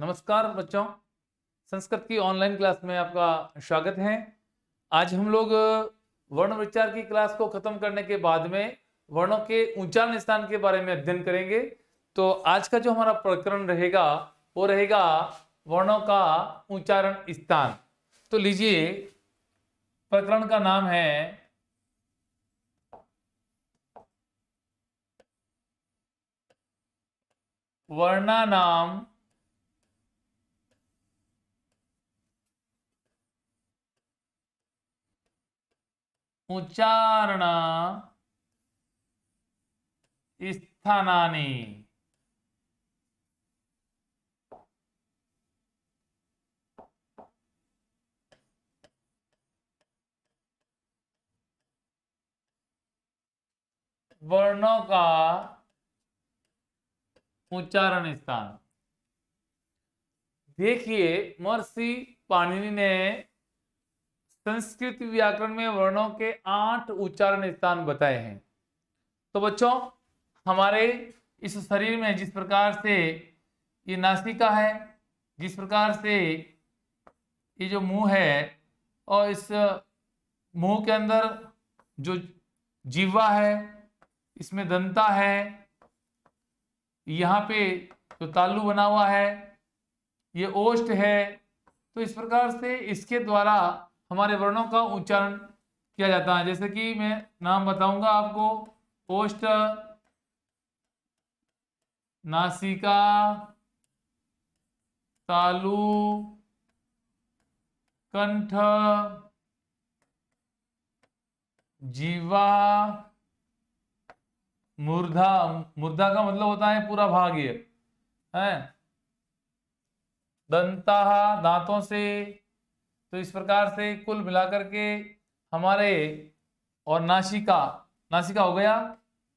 नमस्कार बच्चों, संस्कृत की ऑनलाइन क्लास में आपका स्वागत है। आज हम लोग वर्ण विचार की क्लास को खत्म करने के बाद में वर्णों के उच्चारण स्थान के बारे में अध्ययन करेंगे। तो आज का जो हमारा प्रकरण रहेगा वो रहेगा वर्णों का उच्चारण स्थान। तो लीजिए, प्रकरण का नाम है वर्णानाम उच्चारण स्थानानि। वर्णों का उच्चारण स्थान। देखिए, महर्षि पाणिनि ने संस्कृत व्याकरण में वर्णों के 8 उच्चारण स्थान बताए हैं। तो बच्चों, हमारे इस शरीर में जिस प्रकार से ये नासिका है, जिस प्रकार से ये जो मुंह है, और इस मुंह के अंदर जो जीवा है, इसमें दंता है, यहाँ पे जो तालु बना हुआ है, ये ओष्ठ है। तो इस प्रकार से इसके द्वारा हमारे वर्णों का उच्चारण किया जाता है। जैसे कि मैं नाम बताऊंगा आपको: ओष्ठ, नासिका, तालु, कंठ, जीवा, मूर्धा। मूर्धा का मतलब होता है पूरा भाग, ये है दंता, दांतों से। तो इस प्रकार से कुल मिलाकर के हमारे, और नासिका, नासिका हो गया,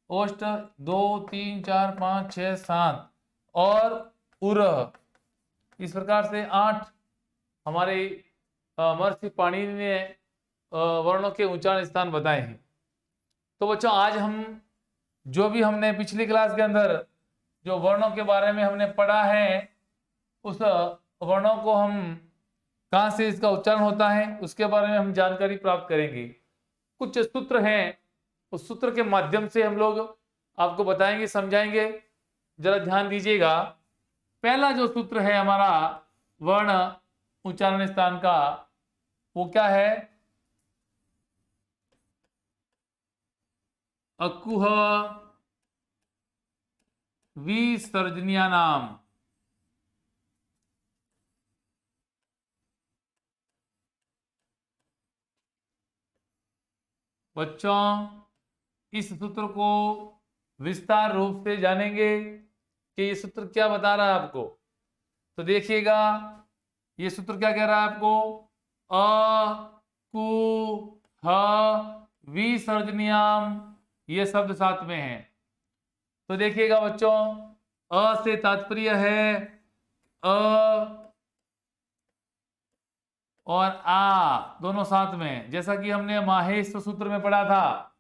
ओष्ठ 2 3 4 5 6 7, और उरह। इस प्रकार से 8 हमारे महर्षि पाणिनि ने वर्णों के उच्चारण स्थान बताए हैं। तो बच्चों, आज हम जो भी हमने पिछली क्लास के अंदर जो वर्णों के बारे में हमने पढ़ा है, उस वर्णों को हम कहाँ से इसका उच्चारण होता है उसके बारे में हम जानकारी प्राप्त करेंगे। कुछ सूत्र हैं, उस सूत्र के माध्यम से हम लोग आपको बताएंगे, समझाएंगे। जरा ध्यान दीजिएगा। पहला जो सूत्र है हमारा वर्ण उच्चारण स्थान का, वो क्या है? अकुह विसर्जनीय नाम। बच्चों, इस सूत्र को विस्तार रूप से जानेंगे कि ये सूत्र क्या बता रहा है आपको। तो देखिएगा, ये सूत्र क्या कह रहा है आपको? अ कु ह विसर्जनीयम, ये शब्द साथ में है। तो देखिएगा बच्चों, अ से तात्पर्य है अ और आ दोनों साथ में। जैसा कि हमने माहेश सूत्र में पढ़ा था,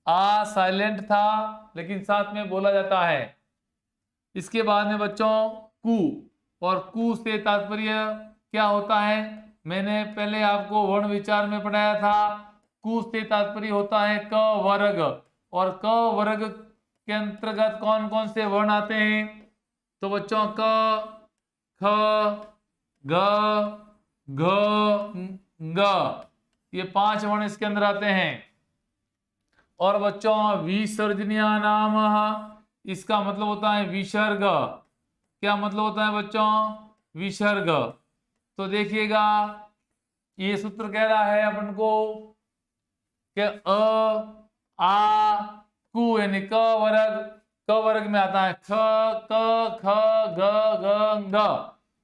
आ साइलेंट था लेकिन साथ में बोला जाता है। इसके बाद में बच्चों कु, और कु से तात्पर्य क्या होता है? मैंने पहले आपको वर्ण विचार में पढ़ाया था। कु से तात्पर्य होता है क वर्ग, और क वर्ग के अंतर्गत कौन कौन से वर्ण आते हैं? तो बच्चों क, ख, ग, घ, ग, ये 5 वर्ण इसके अंदर आते हैं। और बच्चों विसर्जनीय नाम, इसका मतलब होता है विसर्ग। क्या मतलब होता है बच्चों? विसर्ग। तो देखिएगा, ये सूत्र कह रहा है अपन को कि अ आ कु यानी क वर्ग, क वर्ग में आता है ख, क, ख, ग, घ, ग,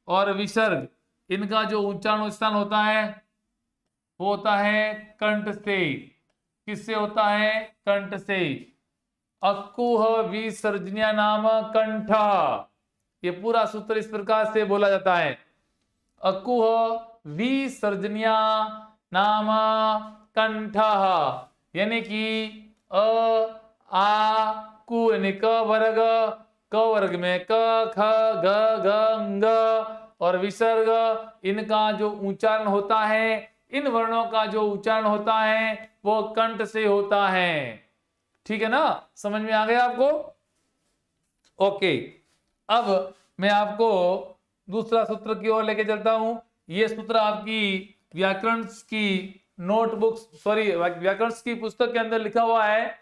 और विसर्ग। इनका जो उच्चारण स्थान होता है वो होता है कंठ से। किससे होता है? कंठ से। अकुह विसर्जनीय नाम कंठ, ये पूरा सूत्र इस प्रकार से बोला जाता है: अकुह विसर्जनीय नाम कंठ, यानी कि अ आ कु यानी क वर्ग, क वर्ग में क, ख, ग, घ, ङ और विसर्ग, इनका जो उच्चारण होता है, इन वर्णों का जो उच्चारण होता है वो कंठ से होता है। ठीक है ना, समझ में आ गया आपको? ओके, अब मैं आपको दूसरा सूत्र की ओर लेके चलता हूं। ये सूत्र आपकी व्याकरण की नोटबुक, सॉरी व्याकरण की पुस्तक के अंदर लिखा हुआ है,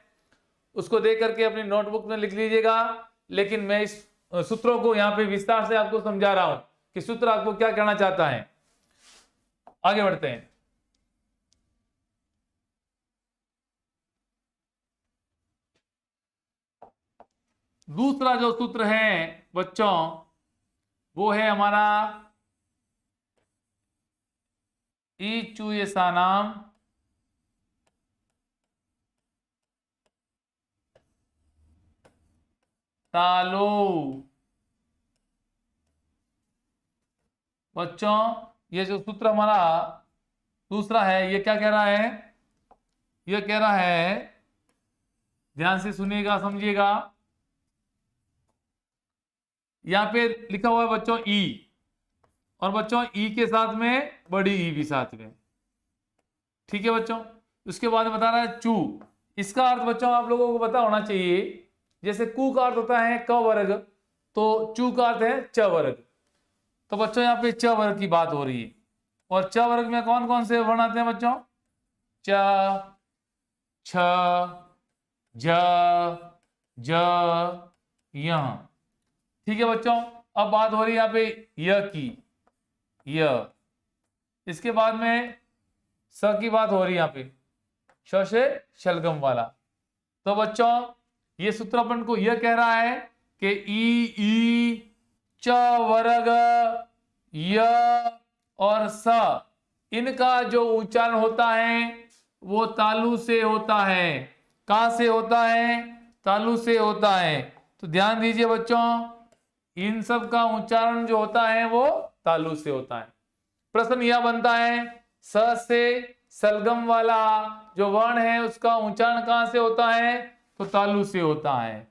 उसको देख करके अपनी नोटबुक में लिख लीजिएगा। लेकिन मैं इस सूत्रों को यहाँ पे विस्तार से आपको समझा रहा हूं कि सूत्र आपको क्या कहना चाहता है। आगे बढ़ते हैं। दूसरा जो सूत्र है बच्चों, वो है हमारा ईचुयसानाम तालो। बच्चों ये जो सूत्र हमारा दूसरा है, ये क्या कह रहा है? ये कह रहा है, ध्यान से सुनिएगा, समझिएगा। यहां पे लिखा हुआ है बच्चों ई, और बच्चों ई के साथ में बड़ी ई भी साथ में। ठीक है बच्चों, उसके बाद बता रहा है चू। इसका अर्थ बच्चों आप लोगों को पता होना चाहिए। जैसे कु का अर्थ होता है क वर्ग, तो चू का अर्थ है च वर्ग। तो बच्चों यहाँ पे च वर्ग की बात हो रही है। और च वर्ग में कौन कौन से वर्ण आते हैं बच्चों? च, छ, झ, ज, य। ठीक है बच्चों, अब बात हो रही है यहाँ पे य की, य। इसके बाद में स की बात हो रही है यहाँ पे, श से शलगम वाला। तो बच्चों ये सूत्र अपन को यह कह रहा है कि ई च वर्ग य और स, इनका जो उच्चारण होता है वो तालु से होता है। कहां से होता है? तालु से होता है। तो ध्यान दीजिए बच्चों, इन सब का उच्चारण जो होता है वो तालु से होता है। प्रश्न यह बनता है, स से सलगम वाला जो वर्ण है उसका उच्चारण कहां से होता है? तो तालु से होता है।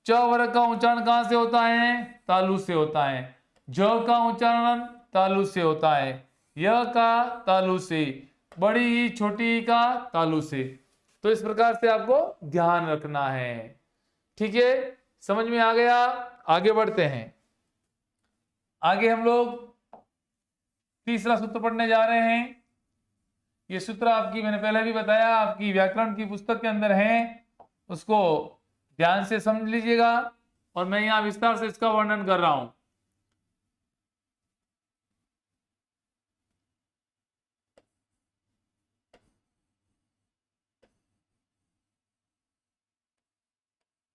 च वर्ग का उच्चारण कहां से होता है? तालु से होता है। ज का उच्चारण तालु से होता है। य का तालु से, बड़ी ई छोटी ई का तालु से। तो इस प्रकार से आपको ध्यान रखना है। ठीक है, समझ में आ गया? आगे बढ़ते हैं। आगे हम लोग तीसरा सूत्र पढ़ने जा रहे हैं। ये सूत्र आपकी, मैंने पहले भी बताया, आपकी व्याकरण की पुस्तक के अंदर है, उसको ध्यान से समझ लीजिएगा। और मैं यहां विस्तार से इसका वर्णन कर रहा हूं।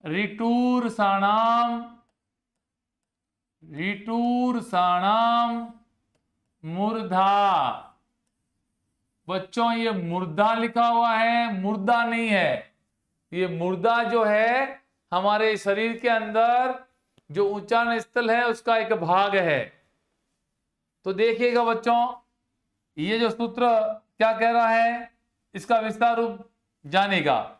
ऋटूर्षाणाम मूर्धा। बच्चों ये मूर्धा लिखा हुआ है, मुर्दा नहीं है। ये मुर्दा जो है हमारे शरीर के अंदर जो उच्चारण स्थल है उसका एक भाग है। तो देखिएगा बच्चों, ये जो सूत्र क्या कह रहा है, इसका विस्तार रूप जानेगा।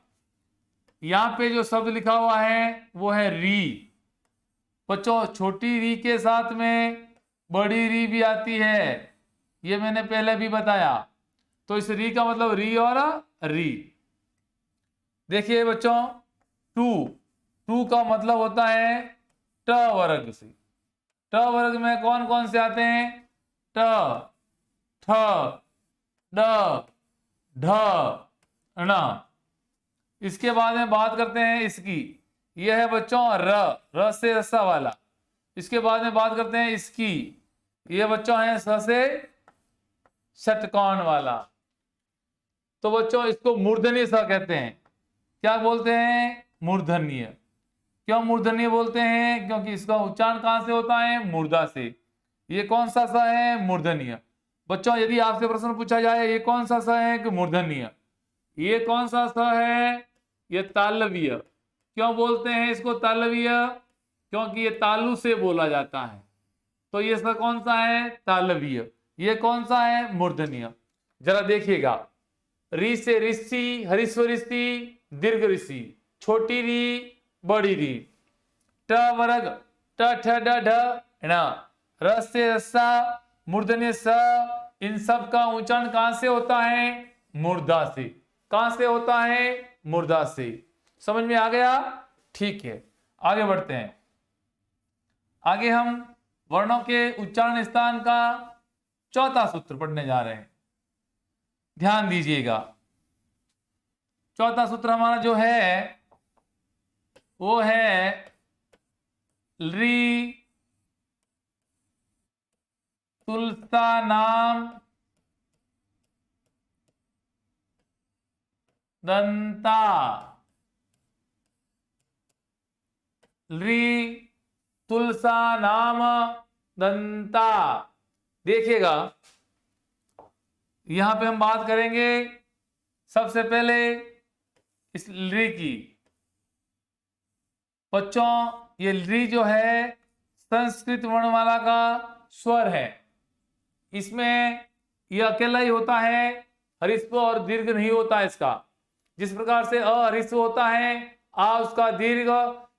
यहां पे जो शब्द लिखा हुआ है वो है री। बच्चों छोटी री के साथ में बड़ी री भी आती है, ये मैंने पहले भी बताया। तो इस री का मतलब री और री। देखिए बच्चों, टू का मतलब होता है ट वर्ग से। ट वर्ग में कौन कौन से आते हैं? ट, ठ, ड, ढ, ण। इसके बाद में बात करते हैं इसकी, यह है बच्चों र से रस्सा वाला। इसके बाद में बात करते हैं इसकी, ये बच्चों है स से षटकोण वाला। तो बच्चों इसको मूर्धन्य स कहते हैं। क्या बोलते हैं? मूर्धन्य। क्यों मूर्धन्य बोलते हैं? क्योंकि इसका उच्चारण कहां से होता है? मूर्धा से। ये कौन सा स है? मूर्धन्य। बच्चों यदि आपसे प्रश्न पूछा जाए ये कौन सा स है कि मूर्धन्य, ये कौन सा स है? ये तालव्य। क्यों बोलते हैं इसको तालव्य? क्योंकि ये तालु से बोला जाता है। तो ये स कौन सा है? तालव्य। ये कौन सा है? मूर्धन्य। जरा देखिएगा, री से ऋषि, हरीश्वर ऋषि, दीर्घ ऋषि, छोटी री, बड़ी री। ट वर्ग ट ठ ड ढ ण, र से रस्सा, मूर्धन्य स, इन सब का उच्चारण कहां से होता है? मूर्धा से। कहां से होता है? मूर्धा से। समझ में आ गया? ठीक है, आगे बढ़ते हैं। आगे हम वर्णों के उच्चारण स्थान का चौथा सूत्र पढ़ने जा रहे हैं। ध्यान दीजिएगा, चौथा सूत्र हमारा जो है वो है री तुलसा नाम दंता। री तुलसा नाम दंता। देखिएगा, यहां पे हम बात करेंगे सबसे पहले इस री की। बच्चों, ये री जो है संस्कृत वर्णमाला का स्वर है। इसमें यह अकेला ही होता है, हरिस्व और दीर्घ नहीं होता इसका। जिस प्रकार से अहरिस्व होता है, आ उसका दीर्घ,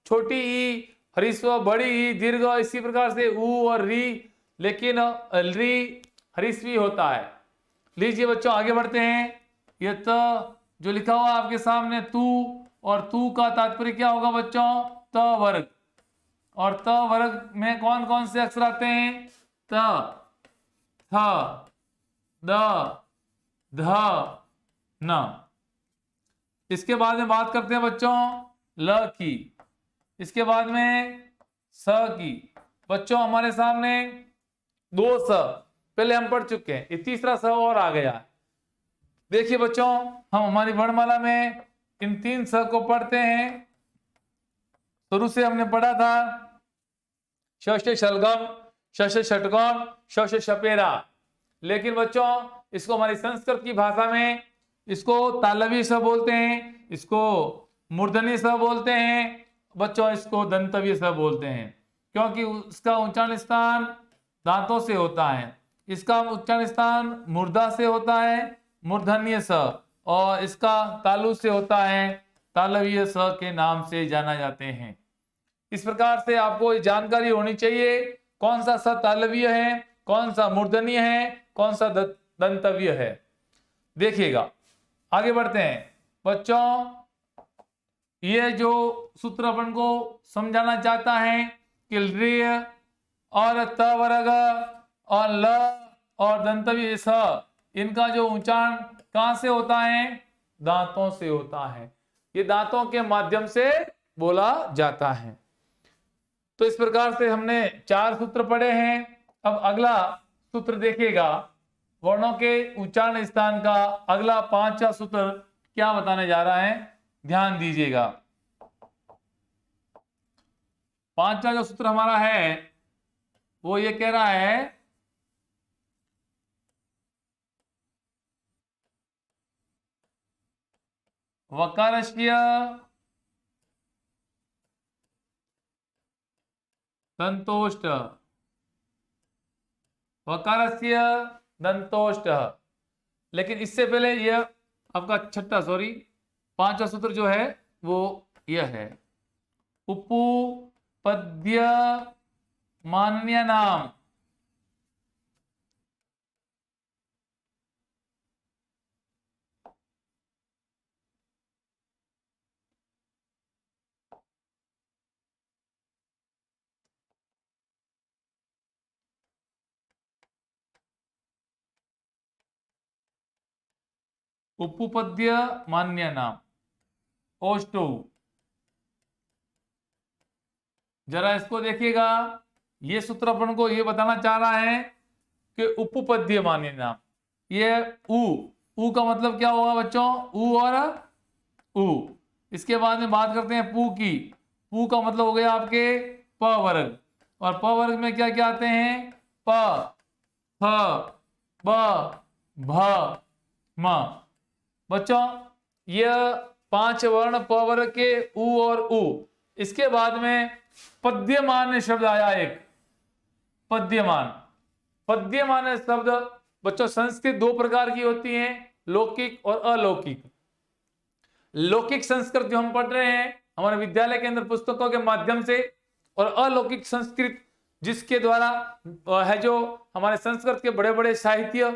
छोटी ई हरिस्व, बड़ी ई दीर्घ, इसी प्रकार से ऊ और री, लेकिन री हरिस्वी होता है। लीजिए बच्चों, आगे बढ़ते हैं। ये त जो लिखा हुआ आपके सामने तू, और तू का तात्पर्य क्या होगा बच्चों? त वर्ग। और त वर्ग में कौन कौन से अक्षर आते हैं? त, थ, द, ध, न। इसके बाद में बात करते हैं बच्चों ल की। इसके बाद में स की। बच्चों, हमारे सामने दो स पहले हम पढ़ चुके हैं, ये तीसरा स और आ गया। देखिए बच्चों, हम हमारी वर्णमाला में इन तीन स को पढ़ते हैं। शुरू से हमने पढ़ा था श से शलगम, श से षटगम, श से शपेरा। लेकिन बच्चों, इसको हमारी संस्कृत की भाषा में इसको तालवी स बोलते हैं, इसको मूर्धन्य स बोलते हैं, बच्चों इसको दंतव्य स बोलते हैं, क्योंकि उसका उच्चारण स्थान दांतों से होता है। इसका उच्चारण स्थान मूर्धा से होता है, मूर्धन्य स, और इसका तालु से होता है, तालव्य स के नाम से जाना जाते हैं। इस प्रकार से आपको जानकारी होनी चाहिए कौन सा स तालव्य है, कौन सा मूर्धन्य है, कौन सा दंतव्य है। देखिएगा, आगे बढ़ते हैं बच्चों। ये जो सूत्र अपन को समझाना चाहता है कि ऋ और त वर्ग और ल और दंतव्य स, इनका जो उच्चारण कहां से होता है? दांतों से होता है। ये दांतों के माध्यम से बोला जाता है। तो इस प्रकार से हमने 4 सूत्र पढ़े हैं। अब अगला सूत्र देखिएगा, वर्णों के उच्चारण स्थान का अगला 5वां सूत्र क्या बताने जा रहा है, ध्यान दीजिएगा। 5वां जो सूत्र हमारा है वो ये कह रहा है वकारस्य दंतोष्ठ, वकारस्य दंतोष्ठ। लेकिन इससे पहले यह आपका 5वां सूत्र जो है वो यह है उपपद्य मान्य नाम। उपपद्य मान्य नाम ओष्टो। जरा इसको देखिएगा, ये सूत्र अपन को ये बताना चाह रहा है कि उपपद्य मान्य नाम, ये उ का मतलब क्या होगा बच्चों? उ और उ। इसके बाद में बात करते हैं पू की। पू का मतलब हो गया आपके प वर्ग, और प वर्ग में क्या क्या आते हैं? प, फ, ब, भ, म। बच्चों, यह 5 वर्ण प वर्ग के उ और उ। इसके बाद में पद्यमान शब्द आया एक, पद्यमान। पद्यमान शब्द बच्चों संस्कृत 2 प्रकार की होती हैं, लौकिक और अलौकिक। लौकिक संस्कृत जो हम पढ़ रहे हैं हमारे विद्यालय के अंदर पुस्तकों के माध्यम से, और अलौकिक संस्कृत जिसके द्वारा है जो हमारे संस्कृत के बड़े बड़े साहित्य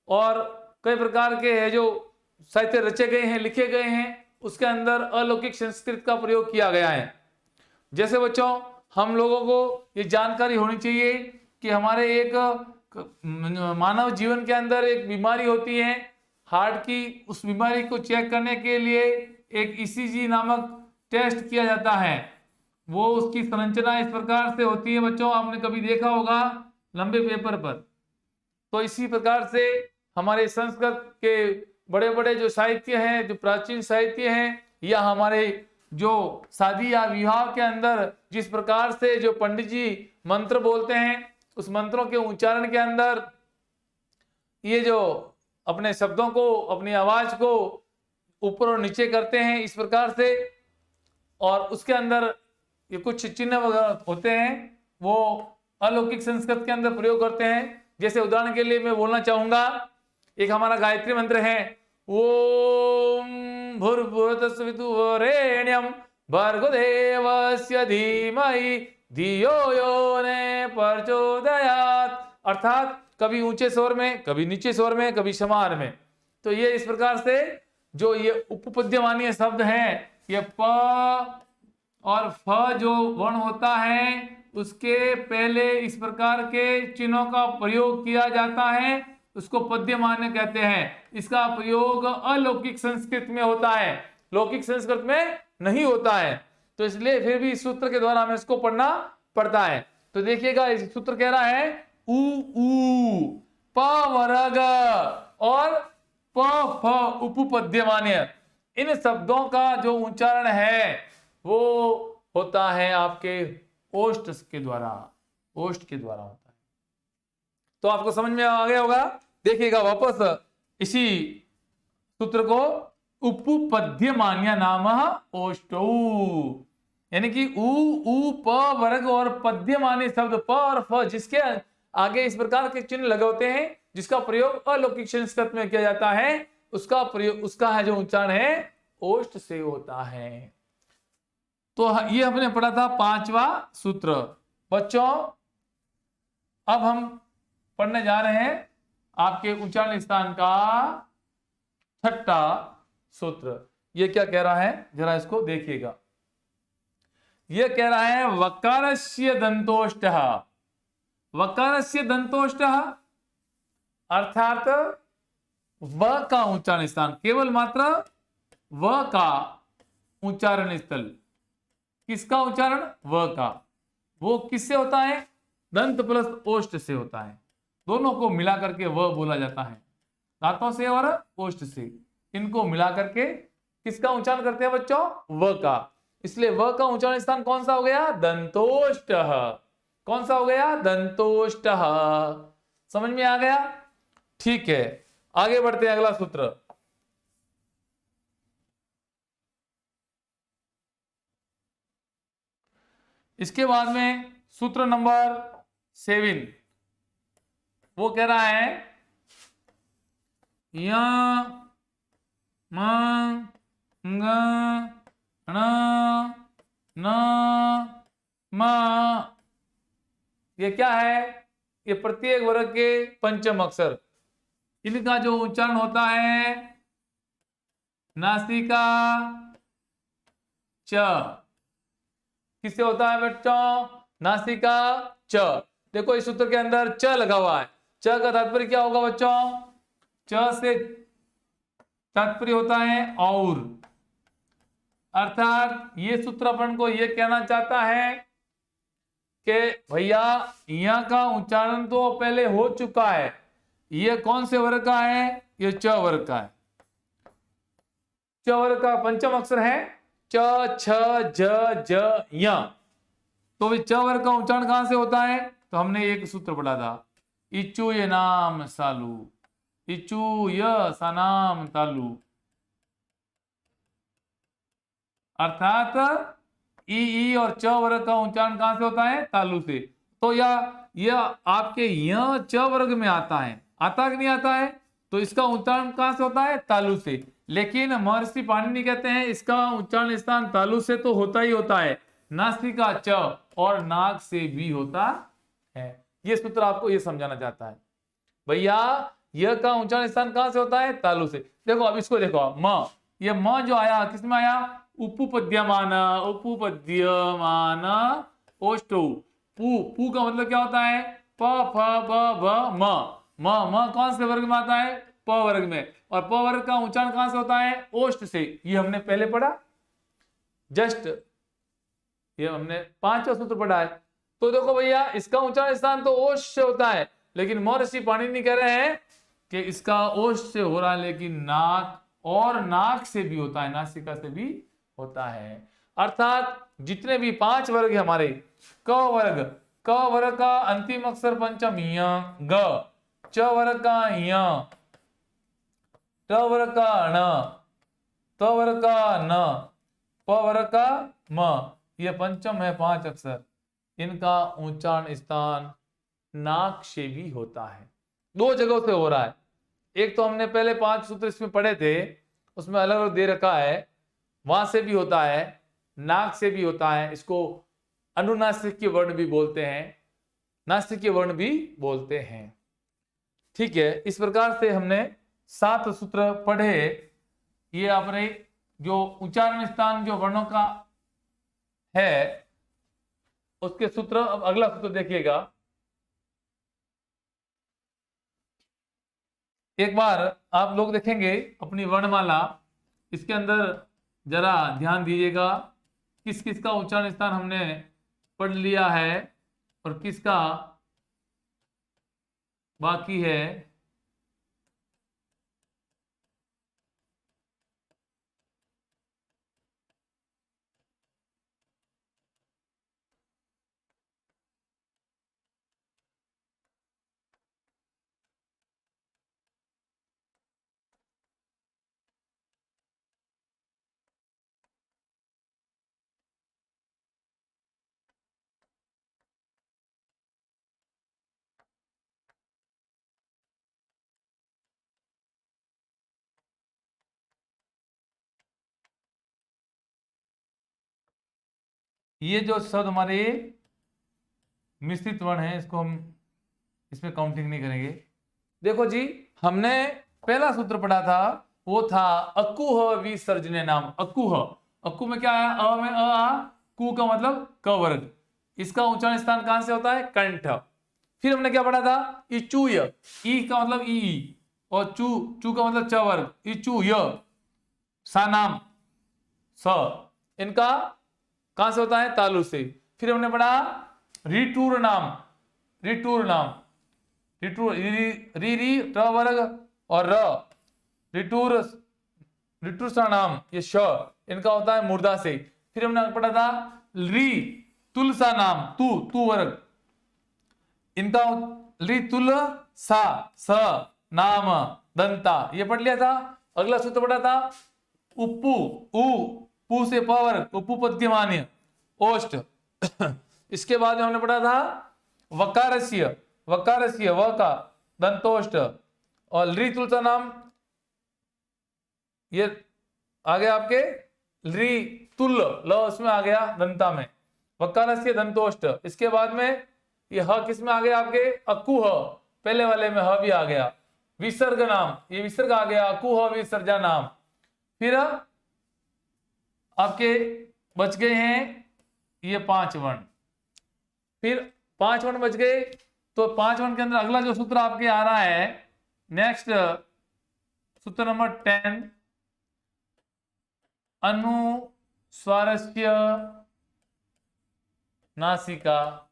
और कई प्रकार के है जो साहित्य रचे गए हैं, लिखे गए हैं, उसके अंदर अलौकिक संस्कृत का प्रयोग किया गया है। जैसे बच्चों हम लोगों को ये जानकारी होनी चाहिए कि हमारे एक मानव जीवन के अंदर एक बीमारी होती है हार्ट की, उस बीमारी को चेक करने के लिए एक ईसीजी नामक टेस्ट किया जाता है। वो उसकी संरचना इस प्रकार से होती है बच्चों, आपने कभी देखा होगा लंबे पेपर पर। तो इसी प्रकार से हमारे संस्कृत के बड़े बड़े जो साहित्य हैं, जो प्राचीन साहित्य हैं, या हमारे जो शादी या विवाह के अंदर जिस प्रकार से जो पंडित जी मंत्र बोलते हैं, उस मंत्रों के उच्चारण के अंदर ये जो अपने शब्दों को, अपनी आवाज को ऊपर और नीचे करते हैं इस प्रकार से, और उसके अंदर ये कुछ चिन्ह वगैरह होते हैं, वो अलौकिक संस्कृत के अंदर प्रयोग करते हैं। जैसे उदाहरण के लिए मैं बोलना चाहूंगा, एक हमारा गायत्री मंत्र है, ओम भूर्भुवस्सुवितुर्वरेण्यं भर्गो देवस्य धीमहि धियो यो ने प्रचोदयात्। अर्थात कभी ऊंचे स्वर में, कभी नीचे स्वर में, कभी समार में। तो ये इस प्रकार से जो ये उपपद्यमानीय शब्द हैं, ये प और फ जो वर्ण होता है उसके पहले इस प्रकार के चिन्हों का प्रयोग किया जाता है, उसको पद्यमान्य कहते हैं। इसका प्रयोग अलौकिक संस्कृत में होता है, लौकिक संस्कृत में नहीं होता है। तो इसलिए फिर भी इस सूत्र के द्वारा हमें इसको पढ़ना पड़ता है। तो देखिएगा, इस सूत्र कह रहा है उ ऊ प वर्ग और प फ उपपद्यमान्य, इन शब्दों का जो उच्चारण है वो होता है आपके ओष्ठ के द्वारा, ओष्ठ के द्वारा होता है। तो आपको समझ में आ गया होगा। देखिएगा वापस इसी सूत्र को, उपपद्यमान्य नाम ओष्ठौ, यानी कि उ प वर्ग और पद्यमानी शब्द प और फ जिसके आगे इस प्रकार के चिन्ह लगे होते हैं, जिसका प्रयोग अलौकिक संस्कृत में किया जाता है, उसका प्रयोग, उसका है जो उच्चारण है ओष्ठ से होता है। तो ये हमने पढ़ा था 5वां सूत्र। बच्चों अब हम पढ़ने जा रहे हैं आपके उच्चारण स्थान का 6ठा सूत्र। ये क्या कह रहा है, जरा इसको देखिएगा। ये कह रहा है वकारस्य दंतोष्ठः। वकारस्य दंतोष्ठः अर्थात व का उच्चारण स्थान, केवल मात्र व का उच्चारण स्थल। किसका उच्चारण? व का। वो किससे होता है? दंत प्लस ओष्ठ से होता है। दोनों को मिला करके व बोला जाता है, दांतों से और ओष्ठ से, इनको मिला करके किसका उच्चारण करते हैं बच्चों? व का। इसलिए व का उच्चारण स्थान कौन सा हो गया? दंतोष्ठः। कौन सा हो गया? दंतोष्ठः। समझ में आ गया? ठीक है, आगे बढ़ते हैं अगला सूत्र। इसके बाद में सूत्र नंबर 7, वो कह रहा है य म ङ ण न म। ये क्या है? ये प्रत्येक वर्ग के पंचम अक्षर, इनका जो उच्चारण होता है नासिका च। किससे होता है बच्चों? नासिका च। देखो इस सूत्र के अंदर च लगा हुआ है। च का तात्पर्य क्या होगा बच्चों? च से तात्पर्य होता है और, अर्थात ये सूत्र अपन को ये कहना चाहता है कि भैया यहाँ का उच्चारण तो पहले हो चुका है। ये कौन से वर्ग का है? ये च वर्ग का है। च वर्ग का पंचम अक्षर है च, छ, ज, ज, य। तो च वर्ग का उच्चारण कहां से होता है? तो हमने एक सूत्र पढ़ा था, इचु ये नाम सालू, इचु य सनाम तालू। अर्थात ई और च वर्ग का उच्चारण कहां से होता है? तालू से। तो यह आपके य च वर्ग में आता है, आता कि नहीं आता है? तो इसका उच्चारण कहां से होता है? तालु से। लेकिन महर्षि पाणिनि कहते हैं इसका उच्चारण स्थान तालु से तो होता ही होता है। नासिका च, और नाक से भी होता है। ये सूत्र आपको ये समझाना चाहता है भैया। यह का उच्चारण स्थान कहां से होता है? तालु से। देखो अब इसको देखो आप, म, ये म जो आया किसमें आया? उपपद्यमान, उपपद्यमान ओष्ठौ। पू का मतलब क्या होता है? प फ ब भ म कौन से वर्ग में आता है? प वर्ग में। और प वर्ग का उच्चारण कहां से होता है? ओष्ठ से। ये हमने पहले पढ़ा, जस्ट ये हमने 5वां सूत्र पढ़ा है। तो देखो भैया इसका उच्चारण स्थान तो ओष्ठ से होता है, लेकिन महर्षि पाणिनि कह रहे हैं कि इसका ओष्ठ से हो रहा है, लेकिन नाक और नाक से भी होता है, नासिका से भी होता है। अर्थात जितने भी 5 वर्ग है हमारे, क वर्ग, क वर्ग का अंतिम अक्षर पंचम य, ग, च वर्ग का य, ट वर्ग का ण, त वर्ग का न, प वर्ग का म। ये पंचम है 5 अक्षर, इनका उच्चारण स्थान नाक से भी होता है। 2 जगहों से हो रहा है। एक तो हमने पहले 5 सूत्र इसमें पढ़े थे, उसमें अलग अलग दे रखा है, वहां से भी होता है, नाक से भी होता है। इसको अनुनासिक वर्ण भी बोलते हैं, नासिक वर्ण भी बोलते हैं। ठीक है, इस प्रकार से हमने 7 सूत्र पढ़े। ये अपने जो उच्चारण स्थान जो वर्णों का है उसके सूत्र। अब अगला सूत्र देखिएगा, एक बार आप लोग देखेंगे अपनी वर्णमाला, इसके अंदर जरा ध्यान दीजिएगा किस किस का उच्चारण स्थान हमने पढ़ लिया है और किसका बाकी है। ये जो शब्द हमारे मिश्रित वर्ण है, इसको हम इसमें काउंटिंग नहीं करेंगे। देखो जी, हमने पहला सूत्र पढ़ा था, वो था अकुह विसर्जने नाम। अकुह, अकु में क्या आया? अ में अ आ, कु का मतलब क वर्ग। इसका उच्चारण स्थान कहां से होता है? कंठ। फिर हमने क्या पढ़ा था? इचूय, ई का मतलब ई, और चू, चू का मतलब च वर्ग, इचूय। सा नाम, स, इनका कहां से होता है? तालु से। फिर हमने पढ़ा रिटूर नाम, रिटूर नाम, रिटूर, री री ट वर्ग और र, रिटूर, रिटूर सा नाम, ये श, इनका होता है मूर्धा से। फिर हमने पढ़ा था री तुलसा नाम, तू, तू वर्ग, इनका री तुल सा, स नाम दंता, ये पढ़ लिया था। अगला सूत्र पढ़ा था उपु, उ, पू से प वर्ग, उपपद्यमान्य ओष्ठ। इसके बाद में हमने पढ़ा था वकारस्य, वकारस्य व का दंतोष्ठ, और लृ तुलसा नाम, ये आ गया आपके लृ तुल, ल उसमें आ गया दंता में, वकारस्य दंतोष्ठ। इसके बाद में ये ह किस में आ गया आपके? अकुह, पहले वाले में ह भी आ गया। विसर्ग नाम, ये विसर्ग आ गया, अकुह विसर्जा नाम। फिर आपके बच गए हैं ये 5 वर्ण। फिर 5 वर्ण बच गए, तो 5 वर्ण के अंदर अगला जो सूत्र आपके आ रहा है नेक्स्ट, सूत्र नंबर 10, अनुस्वारस्य नासिका।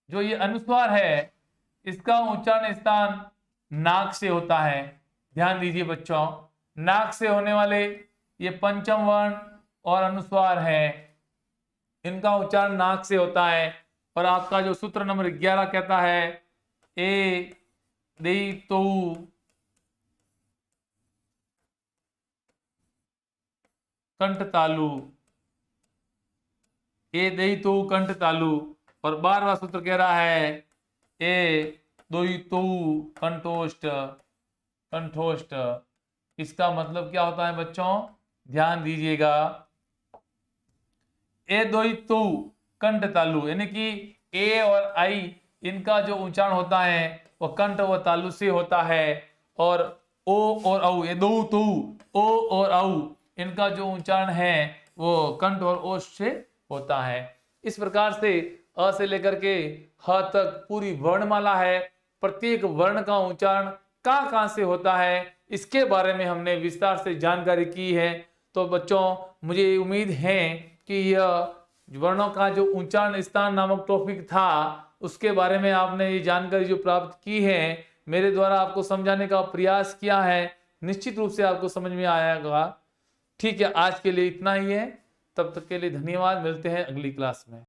जो ये अनुस्वार है इसका उच्चारण स्थान नाक से होता है। ध्यान दीजिए बच्चों, नाक से होने वाले ये पंचम वर्ण और अनुस्वार है, इनका उच्चारण नाक से होता है। और आपका जो सूत्र नंबर 11 कहता है ए दे तो कंठ तालु, ए दे तो कंठ तालु। और 12वां सूत्र कह रहा है ए दोई तो कंठोष्ठ, कंठोष्ठ। इसका मतलब क्या होता है बच्चों? ध्यान दीजिएगा, ए दोई तू कंठ तालु, यानी कि ए और आई इनका जो उच्चारण होता है वो कंठ व तालु से होता है, और ओ और औ, ये दो तू, ओ और औ इनका जो उच्चारण है वो कंठ और ओष्ठ से होता है। इस प्रकार से अ से लेकर के ह तक पूरी वर्णमाला है। प्रत्येक वर्ण का उच्चारण कहाँ से होता है इसके बारे में हमने विस्तार से जानकारी की है। तो बच्चों, मुझे उम्मीद है कि यह वर्णों का जो उच्चारण स्थान नामक टॉपिक था उसके बारे में आपने ये जानकारी जो प्राप्त की है, मेरे द्वारा आपको समझाने का प्रयास किया है, निश्चित रूप से आपको समझ में आएगा। ठीक है, आज के लिए इतना ही है। तब तक के लिए धन्यवाद। मिलते हैं अगली क्लास में।